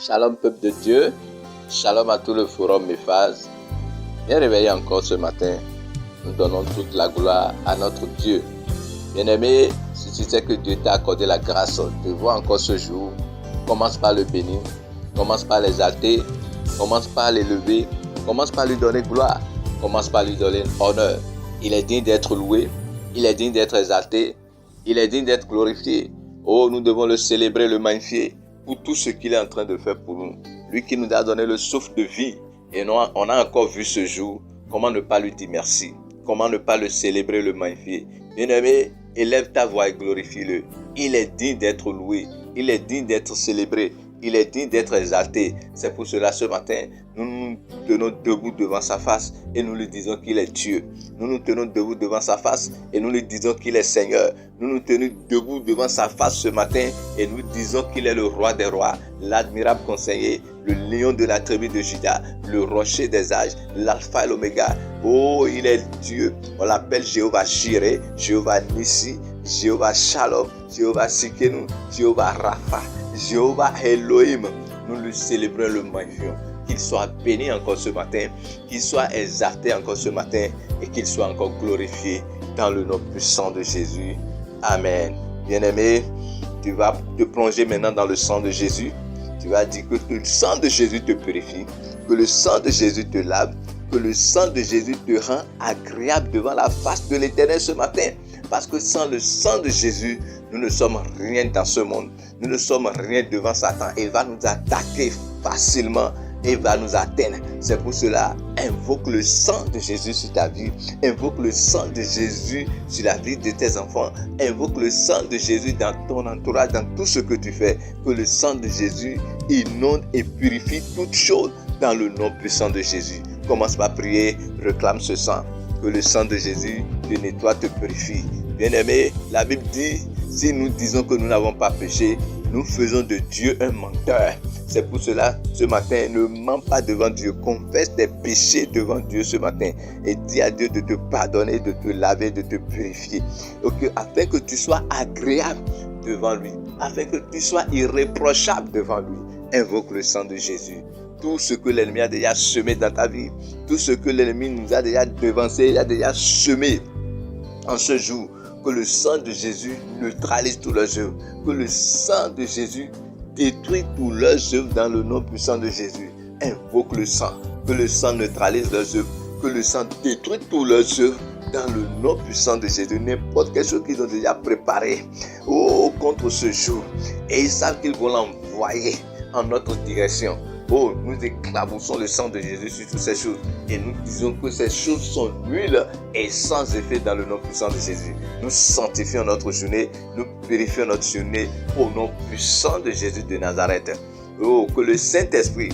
Shalom peuple de Dieu, shalom à tout le forum Méphase. Bien réveillé encore ce matin, nous donnons toute la gloire à notre Dieu. Bien-aimé, si tu sais que Dieu t'a accordé la grâce de voir encore ce jour, commence par le bénir, commence par l'exalter, commence par l'élever, commence par lui donner gloire, commence par lui donner honneur. Il est digne d'être loué, il est digne d'être exalté, il est digne d'être glorifié. Oh, nous devons le célébrer, le magnifier pour tout ce qu'il est en train de faire pour nous. Lui qui nous a donné le souffle de vie et on a encore vu ce jour. Comment ne pas lui dire merci? Comment ne pas le célébrer, le magnifier? Bien-aimé, élève ta voix et glorifie-le. Il est digne d'être loué, il est digne d'être célébré, il est digne d'être exalté. C'est pour cela ce matin, nous nous tenons debout devant sa face et nous lui disons qu'il est Dieu. Nous nous tenons debout devant sa face et nous lui disons qu'il est Seigneur. Nous nous tenons debout devant sa face ce matin et nous disons qu'il est le roi des rois, l'admirable conseiller, le lion de la tribu de Juda, le rocher des âges, l'alpha et l'oméga. Oh, il est Dieu. On l'appelle Jéhovah Jireh, Jéhovah Nissi, Jéhovah Shalom, Jéhovah Sikenu, Jéhovah Rapha, Jéhovah Elohim. Nous le célébrons, le magnifions. Qu'il soit béni encore ce matin, qu'il soit exalté encore ce matin et qu'il soit encore glorifié dans le nom puissant de Jésus. Amen. Bien-aimé, tu vas te plonger maintenant dans le sang de Jésus. Tu vas dire que le sang de Jésus te purifie, que le sang de Jésus te lave, que le sang de Jésus te rend agréable devant la face de l'Éternel ce matin. Parce que sans le sang de Jésus, nous ne sommes rien dans ce monde. Nous ne sommes rien devant Satan. Il va nous attaquer facilement et va nous atteindre. C'est pour cela, invoque le sang de Jésus sur ta vie. Invoque le sang de Jésus sur la vie de tes enfants. Invoque le sang de Jésus dans ton entourage, dans tout ce que tu fais. Que le sang de Jésus inonde et purifie toutes choses dans le nom puissant de Jésus. Commence par prier, réclame ce sang. Que le sang de Jésus te nettoie, te purifie. Bien-aimé, la Bible dit, si nous disons que nous n'avons pas péché, nous faisons de Dieu un menteur. C'est pour cela, ce matin, ne mens pas devant Dieu. Confesse tes péchés devant Dieu ce matin. Et dis à Dieu de te pardonner, de te laver, de te purifier. Donc, afin que tu sois agréable devant lui. Afin que tu sois irréprochable devant lui. Invoque le sang de Jésus. Tout ce que l'ennemi a déjà semé dans ta vie. Tout ce que l'ennemi nous a déjà devancé, il a déjà semé en ce jour. Que le sang de Jésus neutralise tous leurs œuvres. Que le sang de Jésus détruit tous leurs œuvres dans le nom puissant de Jésus. Invoque le sang. Que le sang neutralise leurs œuvres. Que le sang détruit tous leurs œuvres dans le nom puissant de Jésus. N'importe quelle chose qu'ils ont déjà préparé contre ce jour. Et ils savent qu'ils vont l'envoyer en notre direction. Oh, nous éclaboussons le sang de Jésus sur toutes ces choses et nous disons que ces choses sont nulles et sans effet dans le nom puissant de Jésus. Nous sanctifions notre journée, nous purifions notre journée au nom puissant de Jésus de Nazareth. Oh, que le Saint-Esprit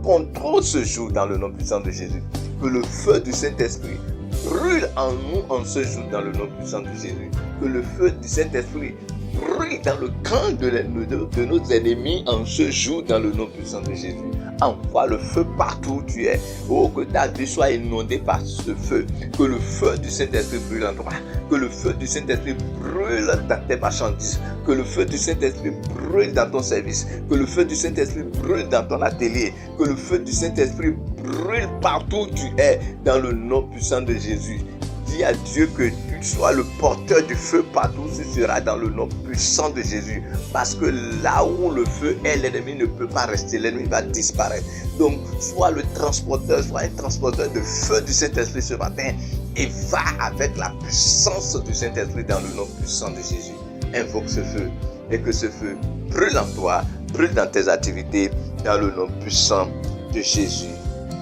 contrôle ce jour dans le nom puissant de Jésus. Que le feu du Saint-Esprit brûle en nous en ce jour dans le nom puissant de Jésus. Que le feu du Saint-Esprit brille dans le camp de nos ennemis en ce jour dans le nom puissant de Jésus. Envoie le feu partout où tu es. Oh, que ta vie soit inondée par ce feu. Que le feu du Saint-Esprit brûle en toi. Que le feu du Saint-Esprit brûle dans tes marchandises. Que le feu du Saint-Esprit brûle dans ton service. Que le feu du Saint-Esprit brûle dans ton atelier. Que le feu du Saint-Esprit brûle partout où tu es dans le nom puissant de Jésus. Dis à Dieu que tu sois le porteur du feu partout où tu seras dans le nom puissant de Jésus. Parce que là où le feu est, l'ennemi ne peut pas rester, l'ennemi va disparaître. Donc, sois le transporteur, sois un transporteur de feu du Saint-Esprit ce matin et va avec la puissance du Saint-Esprit dans le nom puissant de Jésus. Invoque ce feu et que ce feu brûle en toi, brûle dans tes activités dans le nom puissant de Jésus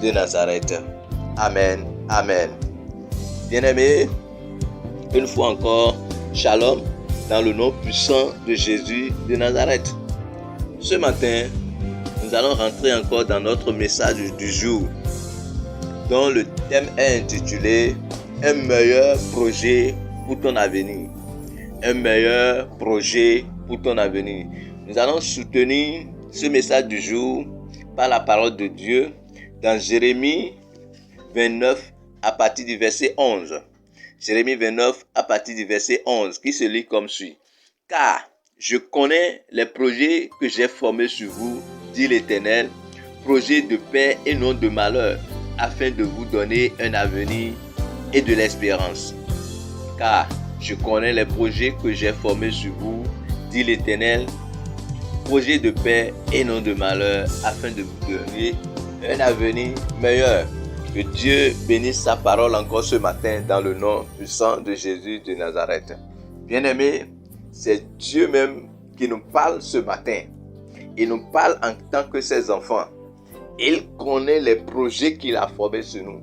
de Nazareth. Amen. Amen. Bien-aimés, une fois encore, shalom dans le nom puissant de Jésus de Nazareth. Ce matin, nous allons rentrer encore dans notre message du jour, dont le thème est intitulé « Un meilleur projet pour ton avenir ». Un meilleur projet pour ton avenir. Nous allons soutenir ce message du jour par la parole de Dieu dans Jérémie 29 à partir du verset 11. Jérémie 29 à partir du verset 11 qui se lit comme suit. Car je connais les projets que j'ai formés sur vous, dit dit l'Éternel, projet de paix et non de malheur, afin de vous donner un avenir et de l'espérance. Car je connais les projets que j'ai formés sur vous, dit l'Éternel, projet de paix et non de malheur, afin de vous donner un avenir meilleur. Que Dieu bénisse sa parole encore ce matin dans le nom puissant de Jésus de Nazareth. Bien-aimés, c'est Dieu même qui nous parle ce matin. Il nous parle en tant que ses enfants. Il connaît les projets qu'il a formés sur nous.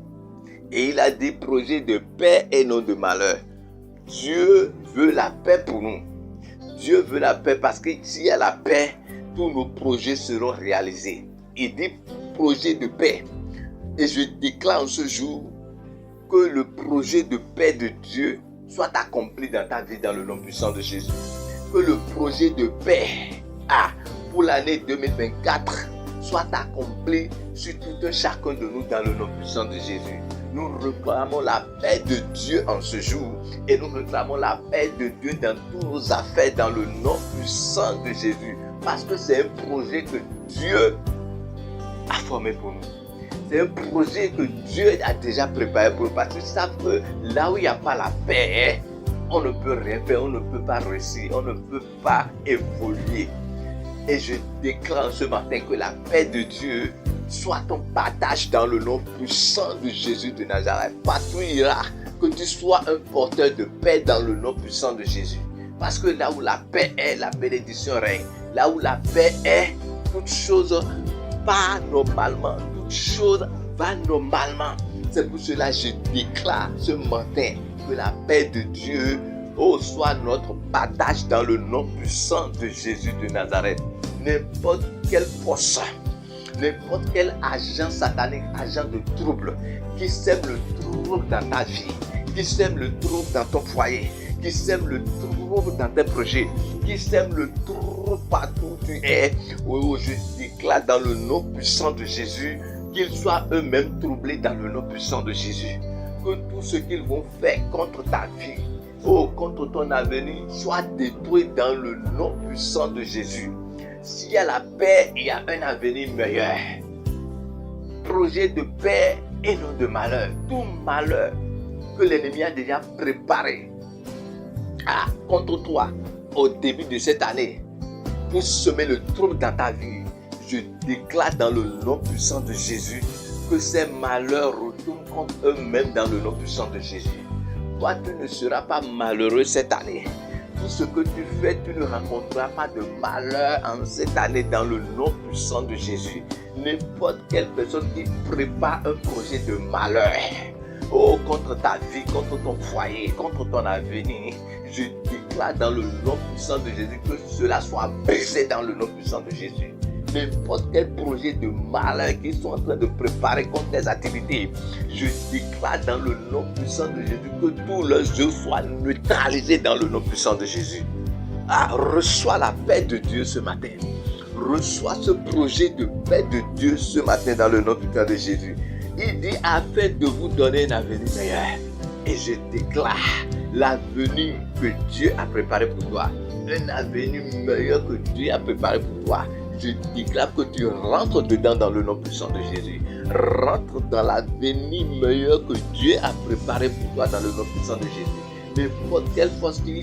Et il a dit projets de paix et non de malheur. Dieu veut la paix pour nous. Dieu veut la paix parce que s'il y a la paix, tous nos projets seront réalisés. Il dit projet de paix. Et je déclare en ce jour que le projet de paix de Dieu soit accompli dans ta vie dans le nom puissant de Jésus. Que le projet de paix pour l'année 2024 soit accompli sur tout un chacun de nous dans le nom puissant de Jésus. Nous réclamons la paix de Dieu en ce jour et nous réclamons la paix de Dieu dans toutes nos affaires dans le nom puissant de Jésus. Parce que c'est un projet que Dieu a formé pour nous. C'est un projet que Dieu a déjà préparé pour nous. Parce qu'ils savent que là où il n'y a pas la paix, on ne peut rien faire, on ne peut pas réussir, on ne peut pas évoluer. Et je déclare ce matin que la paix de Dieu soit ton partage dans le nom puissant de Jésus de Nazareth. Partout il ira, que tu sois un porteur de paix dans le nom puissant de Jésus. Parce que là où la paix est, la bénédiction règne. Là où la paix est, toute chose va normalement. Toute chose va normalement. C'est pour cela que je déclare ce matin que la paix de Dieu soit notre partage dans le nom puissant de Jésus de Nazareth. N'importe quelle force, n'importe quel agent satanique, agent de trouble, qui sème le trouble dans ta vie, qui sème le trouble dans ton foyer, qui sème le trouble dans tes projets, qui sème le trouble partout où tu es, je déclare dans le nom puissant de Jésus qu'ils soient eux-mêmes troublés dans le nom puissant de Jésus. Que tout ce qu'ils vont faire contre ta vie, contre ton avenir, soit détruit dans le nom puissant de Jésus. S'il y a la paix, il y a un avenir meilleur. Projet de paix et non de malheur. Tout malheur que l'ennemi a déjà préparé contre toi au début de cette année pour semer le trouble dans ta vie, je déclare dans le nom puissant de Jésus que ces malheurs retournent contre eux-mêmes dans le nom puissant de Jésus. Toi, tu ne seras pas malheureux cette année. Tout ce que tu fais, tu ne rencontreras pas de malheur en cette année dans le nom puissant de Jésus. N'importe quelle personne qui prépare un projet de malheur, contre ta vie, contre ton foyer, contre ton avenir, je déclare dans le nom puissant de Jésus que cela soit brisé dans le nom puissant de Jésus. N'importe quel projet de malheur qu'ils sont en train de préparer contre tes activités, je déclare dans le nom puissant de Jésus que tous leurs œuvres soient neutralisés dans le nom puissant de Jésus. Reçois la paix de Dieu ce matin. Reçois ce projet de paix de Dieu ce matin dans le nom puissant de Jésus. Il dit afin de vous donner un avenir meilleur. Et je déclare l'avenir que Dieu a préparé pour toi. Un avenir meilleur que Dieu a préparé pour toi. Je déclare que tu rentres dedans dans le nom puissant de Jésus. Rentre dans l'avenir meilleur que Dieu a préparé pour toi dans le nom puissant de Jésus. N'importe quelle force qui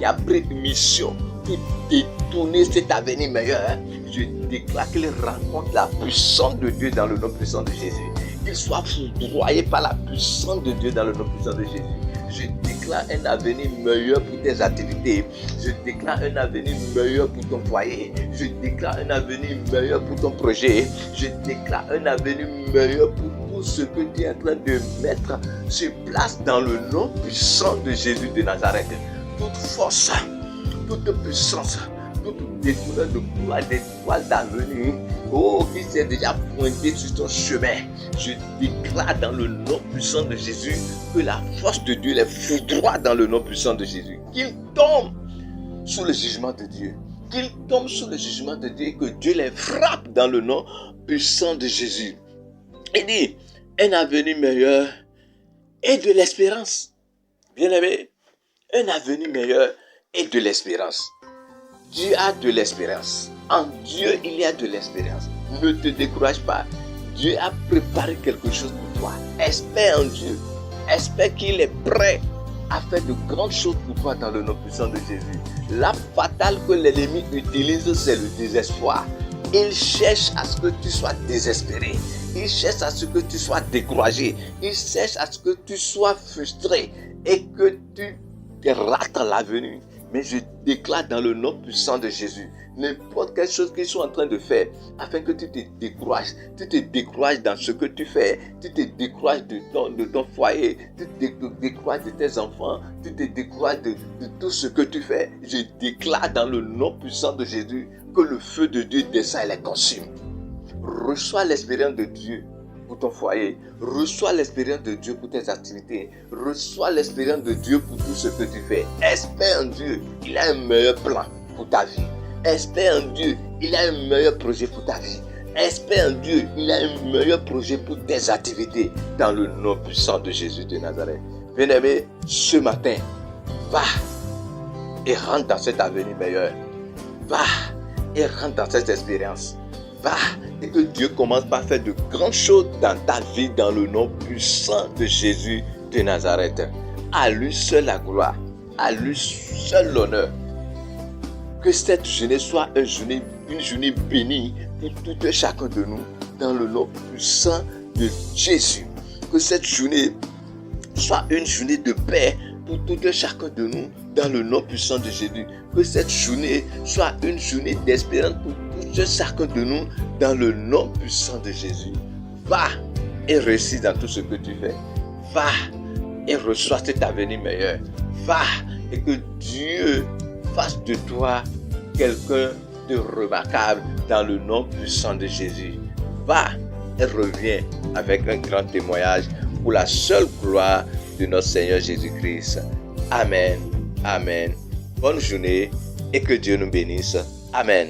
a pris une mission pour détourner cet avenir meilleur, je déclare qu'il rencontre la puissance de Dieu dans le nom puissant de Jésus. Qu'il soit foudroyé par la puissance de Dieu dans le nom puissant de Jésus. Je déclare un avenir meilleur pour tes activités. Je déclare un avenir meilleur pour ton foyer. Je déclare un avenir meilleur pour ton projet. Je déclare un avenir meilleur pour tout ce que tu es en train de mettre sur place dans le nom puissant de Jésus de Nazareth. Toute force, toute puissance, toute découverte de gloire, d'étoiles d'avenir, qui s'est déjà pointé sur ton chemin. Je déclare dans le nom puissant de Jésus que la force de Dieu les foudroie dans le nom puissant de Jésus. Qu'ils tombent sous le jugement de Dieu. Qu'ils tombent sous le jugement de Dieu et que Dieu les frappe dans le nom puissant de Jésus. Il dit un avenir meilleur et de l'espérance. Bien-aimé, un avenir meilleur et de l'espérance. Dieu a de l'espérance. En Dieu, il y a de l'espérance. Ne te décourage pas. Dieu a préparé quelque chose pour toi. Espère en Dieu. Espère qu'il est prêt à faire de grandes choses pour toi dans le nom puissant de Jésus. La fatale que l'ennemi utilise, c'est le désespoir. Il cherche à ce que tu sois désespéré. Il cherche à ce que tu sois découragé. Il cherche à ce que tu sois frustré et que tu rates l'avenir. Mais je déclare dans le nom puissant de Jésus, n'importe quelle chose qu'ils sont en train de faire, afin que tu te décourages dans ce que tu fais, tu te décourages de ton foyer, tu te décourages de tes enfants, tu te décourages de tout ce que tu fais. Je déclare dans le nom puissant de Jésus que le feu de Dieu descend et les consume. Reçois l'espérance de Dieu pour ton foyer. Reçois l'espérance de Dieu pour tes activités. Reçois l'espérance de Dieu pour tout ce que tu fais. Espère en Dieu. Il a un meilleur plan pour ta vie. Espère en Dieu. Il a un meilleur projet pour ta vie. Espère en Dieu. Il a un meilleur projet pour tes activités. Dans le nom puissant de Jésus de Nazareth. Bien-aimé, ce matin, va et rentre dans cet avenir meilleur. Va et rentre dans cette expérience. Va et que Dieu commence par faire de grandes choses dans ta vie dans le nom puissant de Jésus de Nazareth. À lui seul la gloire, à lui seul l'honneur. Que cette journée soit une journée bénie pour tout et chacun de nous dans le nom puissant de Jésus. Que cette journée soit une journée de paix pour tout et chacun de nous dans le nom puissant de Jésus. Que cette journée soit une journée d'espérance pour tout et chacun de nous dans le nom puissant de Jésus. Va et réussis dans tout ce que tu fais. Va et reçois cet avenir meilleur. Va et que Dieu fasse de toi quelqu'un de remarquable dans le nom puissant de Jésus. Va et reviens avec un grand témoignage pour la seule gloire de notre Seigneur Jésus-Christ. Amen. Amen. Bonne journée et que Dieu nous bénisse. Amen.